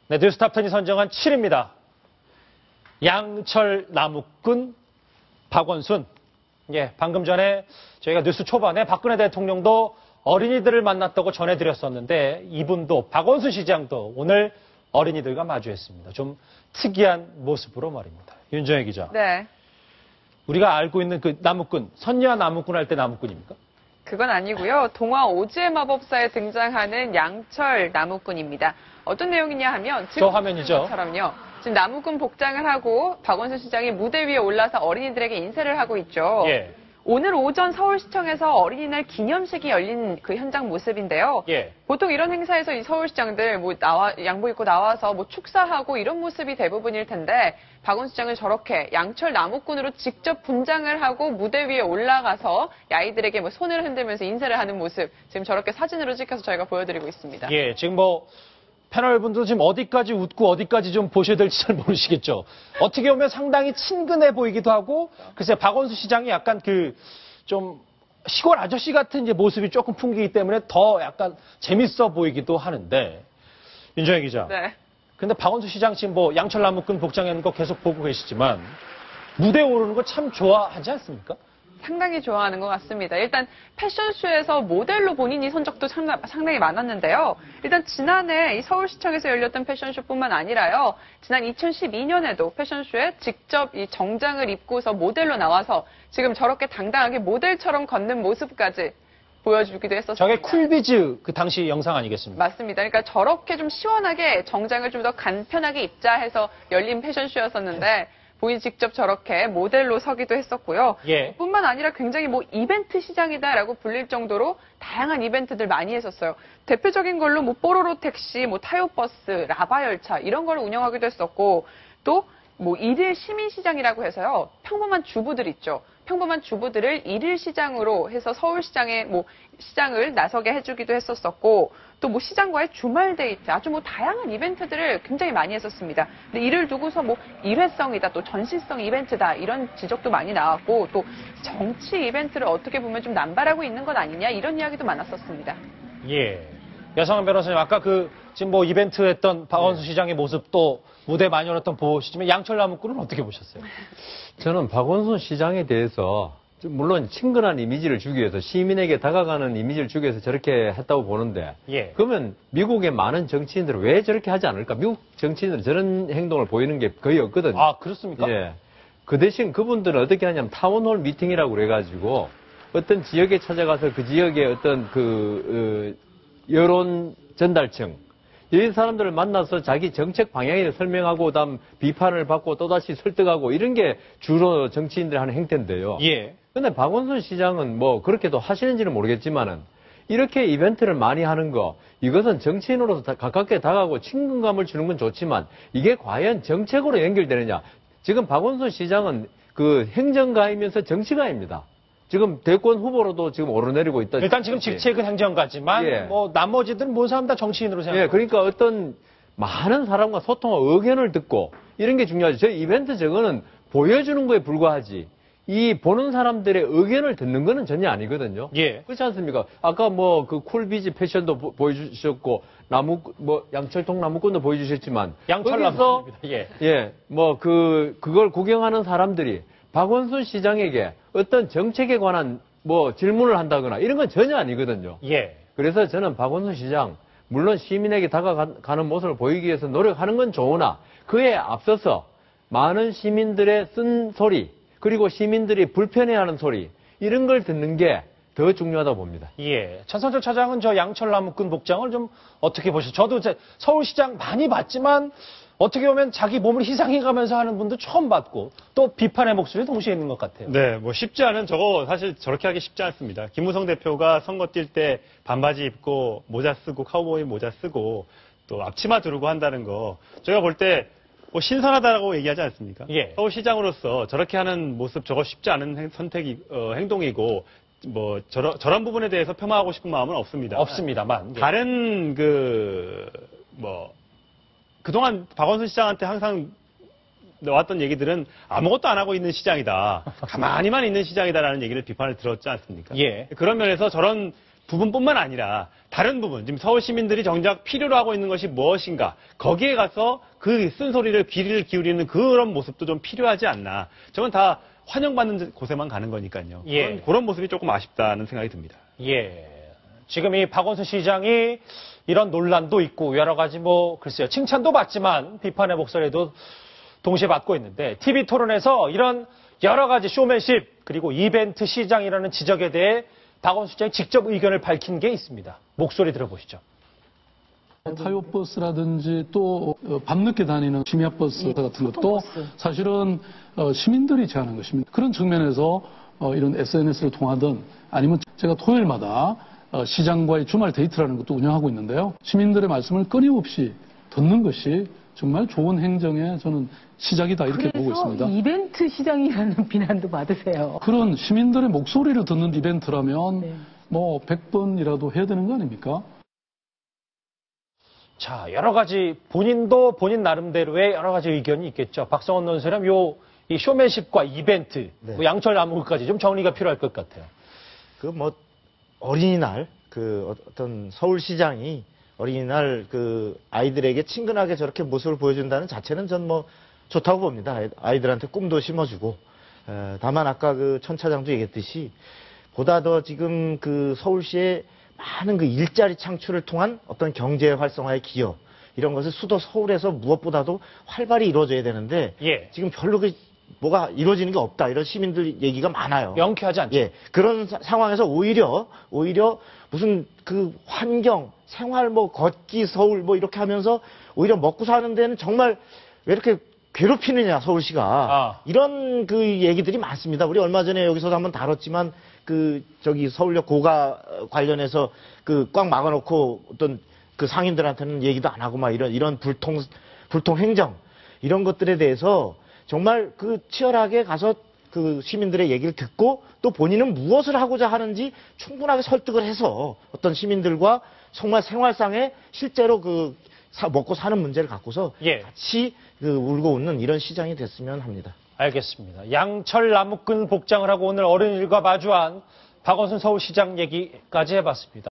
네, 뉴스탑10이 선정한 7위입니다. 양철 나무꾼 박원순. 예, 방금 전에 저희가 뉴스 초반에 박근혜 대통령도 어린이들을 만났다고 전해드렸었는데 이분도 박원순 시장도 오늘 어린이들과 마주했습니다. 좀 특이한 모습으로 말입니다. 윤정혜 기자. 네. 우리가 알고 있는 그 나무꾼, 선녀 나무꾼 할 때 나무꾼입니까? 그건 아니고요. 동화 오즈의 마법사에 등장하는 양철 나무꾼입니다. 어떤 내용이냐 하면 저 화면이죠. 것처럼요. 지금 나무꾼 복장을 하고 박원순 시장이 무대 위에 올라서 어린이들에게 인사를 하고 있죠. 예. 오늘 오전 서울시청에서 어린이날 기념식이 열린 그 현장 모습인데요. 예. 보통 이런 행사에서 이 서울시장들 양복 입고 나와서 축사하고 이런 모습이 대부분일 텐데 박원순 시장은 저렇게 양철 나무꾼으로 직접 분장을 하고 무대 위에 올라가서 아이들에게 손을 흔들면서 인사를 하는 모습 지금 저렇게 사진으로 찍혀서 저희가 보여드리고 있습니다. 예, 지금 패널분도 지금 어디까지 웃고 어디까지 좀 보셔야 될지 잘 모르시겠죠. 어떻게 보면 상당히 친근해 보이기도 하고, 글쎄 박원순 시장이 약간 좀 시골 아저씨 같은 이제 모습이 조금 풍기기 때문에 더 약간 재밌어 보이기도 하는데, 윤정혜 기자. 네. 근데 박원순 시장 지금 양철 나무꾼 복장하는 거 계속 보고 계시지만 무대에 오르는 거 참 좋아하지 않습니까? 상당히 좋아하는 것 같습니다. 일단 패션쇼에서 모델로 본인이 선 적도 상당히 많았는데요. 일단 지난해 이 서울시청에서 열렸던 패션쇼뿐만 아니라요. 지난 2012년에도 패션쇼에 직접 이 정장을 입고서 모델로 나와서 지금 저렇게 당당하게 모델처럼 걷는 모습까지 보여주기도 했었습니다. 저게 쿨비즈 그 당시 영상 아니겠습니까? 맞습니다. 그러니까 저렇게 좀 시원하게 정장을 좀 더 간편하게 입자 해서 열린 패션쇼였었는데 본인이 직접 저렇게 모델로 서기도 했었고요. 예. 뿐만 아니라 굉장히 이벤트 시장이다라고 불릴 정도로 다양한 이벤트들 많이 했었어요. 대표적인 걸로 뽀로로 택시, 타요 버스, 라바 열차 이런 걸 운영하기도 했었고 또 일일 시민 시장이라고 해서요. 평범한 주부들 있죠. 평범한 주부들을 일일 시장으로 해서 서울시장에 시장을 나서게 해주기도 했었었고 또 시장과의 주말 데이트 아주 다양한 이벤트들을 굉장히 많이 했었습니다. 근데 이를 두고서 일회성이다 또 전시성 이벤트다 이런 지적도 많이 나왔고 또 정치 이벤트를 어떻게 보면 좀 남발하고 있는 것 아니냐 이런 이야기도 많았었습니다. 예. 여성한 변호사님 아까 지금 이벤트 했던 박원순 시장의 모습도 무대 많이 올랐던 보시지만 양철 나무꾼은 어떻게 보셨어요? 저는 박원순 시장에 대해서 물론 친근한 이미지를 주기 위해서 시민에게 다가가는 이미지를 주기 위해서 저렇게 했다고 보는데 예. 그러면 미국의 많은 정치인들은 왜 저렇게 하지 않을까? 미국 정치인들은 저런 행동을 보이는 게 거의 없거든요. 아, 그렇습니까? 예. 그 대신 그분들은 어떻게 하냐면 타운홀 미팅이라고 그래가지고 어떤 지역에 찾아가서 그 지역의 어떤 여론 전달층 이 사람들을 만나서 자기 정책 방향을 설명하고 그다음 비판을 받고 또다시 설득하고 이런 게 주로 정치인들이 하는 행태인데요. 예. 근데 박원순 시장은 그렇게도 하시는지는 모르겠지만은 이렇게 이벤트를 많이 하는 거 이것은 정치인으로서 가깝게 다가가고 친근감을 주는 건 좋지만 이게 과연 정책으로 연결되느냐. 지금 박원순 시장은 행정가이면서 정치가입니다. 지금 대권 후보로도 지금 오르내리고 있다. 일단 지금 직책은 행정가지만 예. 나머지들은 모든 사람 다 정치인으로 생각합니다. 예, 그러니까 어떤 많은 사람과 소통하고 의견을 듣고 이런 게 중요하죠. 저 이벤트 저거는 보여주는 거에 불과하지. 이 보는 사람들의 의견을 듣는 거는 전혀 아니거든요. 예. 그렇지 않습니까? 아까 쿨비즈 패션도 보여주셨고 양철통 나무꾼도 보여주셨지만 양철 나무꾼입니다. 예. 예. 그걸 구경하는 사람들이 박원순 시장에게 어떤 정책에 관한 질문을 한다거나 이런 건 전혀 아니거든요. 예. 그래서 저는 박원순 시장 물론 시민에게 다가가는 모습을 보이기 위해서 노력하는 건 좋으나 그에 앞서서 많은 시민들의 쓴 소리 그리고 시민들이 불편해하는 소리 이런 걸 듣는 게 더 중요하다고 봅니다. 예. 천성철 차장은 저 양철 나무꾼 복장을 좀 어떻게 보셨어요? 저도 서울시장 많이 봤지만 어떻게 보면 자기 몸을 희생해가면서 하는 분도 처음 봤고 또 비판의 목소리 동시에 있는 것 같아요. 네, 쉽지 않은 사실 저렇게 하기 쉽지 않습니다. 김무성 대표가 선거 뛸 때 반바지 입고 모자 쓰고 카우보이 모자 쓰고 또 앞치마 두르고 한다는 거 저희가 볼 때 신선하다고 얘기하지 않습니까? 예. 서울시장으로서 저렇게 하는 모습 저거 쉽지 않은 행동이고 저런 부분에 대해서 폄하하고 싶은 마음은 없습니다. 없습니다만. 예. 다른 그동안 박원순 시장한테 항상 나왔던 얘기들은 아무것도 안 하고 있는 시장이다. 가만히만 있는 시장이다라는 얘기를 비판을 들었지 않습니까? 예. 그런 면에서 저런 부분뿐만 아니라 다른 부분, 지금 서울 시민들이 정작 필요로 하고 있는 것이 무엇인가, 거기에 가서 그 쓴소리를 귀를 기울이는 그런 모습도 좀 필요하지 않나. 저건 다 환영받는 곳에만 가는 거니까요. 예. 그런 모습이 조금 아쉽다는 생각이 듭니다. 예. 지금 이 박원순 시장이 이런 논란도 있고 여러 가지 뭐 글쎄요. 칭찬도 받지만 비판의 목소리도 동시에 받고 있는데 TV 토론에서 이런 여러 가지 쇼맨십 그리고 이벤트 시장이라는 지적에 대해 박원순 시장이 직접 의견을 밝힌 게 있습니다. 목소리 들어보시죠. 타요버스라든지 또 밤늦게 다니는 심야버스 같은 것도 사실은 시민들이 제안한 것입니다. 그런 측면에서 이런 SNS를 통하든 아니면 제가 토요일마다 시장과의 주말 데이트라는 것도 운영하고 있는데요. 시민들의 말씀을 끊임없이 듣는 것이 정말 좋은 행정의 저는 시작이다 이렇게 보고 있습니다. 이벤트 시장이라는 비난도 받으세요. 그런 시민들의 목소리를 듣는 이벤트라면 뭐 100번이라도 해야 되는 거 아닙니까? 자, 여러 가지 본인도 본인 나름대로의 여러 가지 의견이 있겠죠. 박성원 논설님, 이 쇼맨십과 이벤트, 뭐 양철 남무까지 좀 정리가 필요할 것 같아요. 그 뭐 어린이날 그 어떤 서울시장이 어린이날 그 아이들에게 친근하게 저렇게 모습을 보여준다는 자체는 전 뭐 좋다고 봅니다. 아이들한테 꿈도 심어주고. 다만 아까 그 천 차장도 얘기했듯이 보다 더 지금 그 서울시의 많은 그 일자리 창출을 통한 어떤 경제 활성화의 기여 이런 것을 수도 서울에서 무엇보다도 활발히 이루어져야 되는데 예. 지금 별로 그 뭐가 이루어지는 게 없다 이런 시민들 얘기가 많아요. 명쾌하지 않죠. 예, 그런 상황에서 오히려 무슨 그 환경, 생활 뭐 걷기 서울 뭐 이렇게 하면서 오히려 먹고 사는 데는 정말 왜 이렇게 괴롭히느냐 서울시가 이런 그 얘기들이 많습니다. 우리 얼마 전에 여기서도 한번 다뤘지만 그 저기 서울역 고가 관련해서 그 꽉 막아놓고 어떤 그 상인들한테는 얘기도 안 하고 막 이런 불통 행정 이런 것들에 대해서 정말 그 치열하게 가서 그 시민들의 얘기를 듣고 또 본인은 무엇을 하고자 하는지 충분하게 설득을 해서 어떤 시민들과 정말 생활상에 실제로 그 먹고 사는 문제를 갖고서 같이 그 울고 웃는 이런 시장이 됐으면 합니다. 알겠습니다. 양철 나무꾼 복장을 하고 오늘 어른일과 마주한 박원순 서울시장 얘기까지 해봤습니다.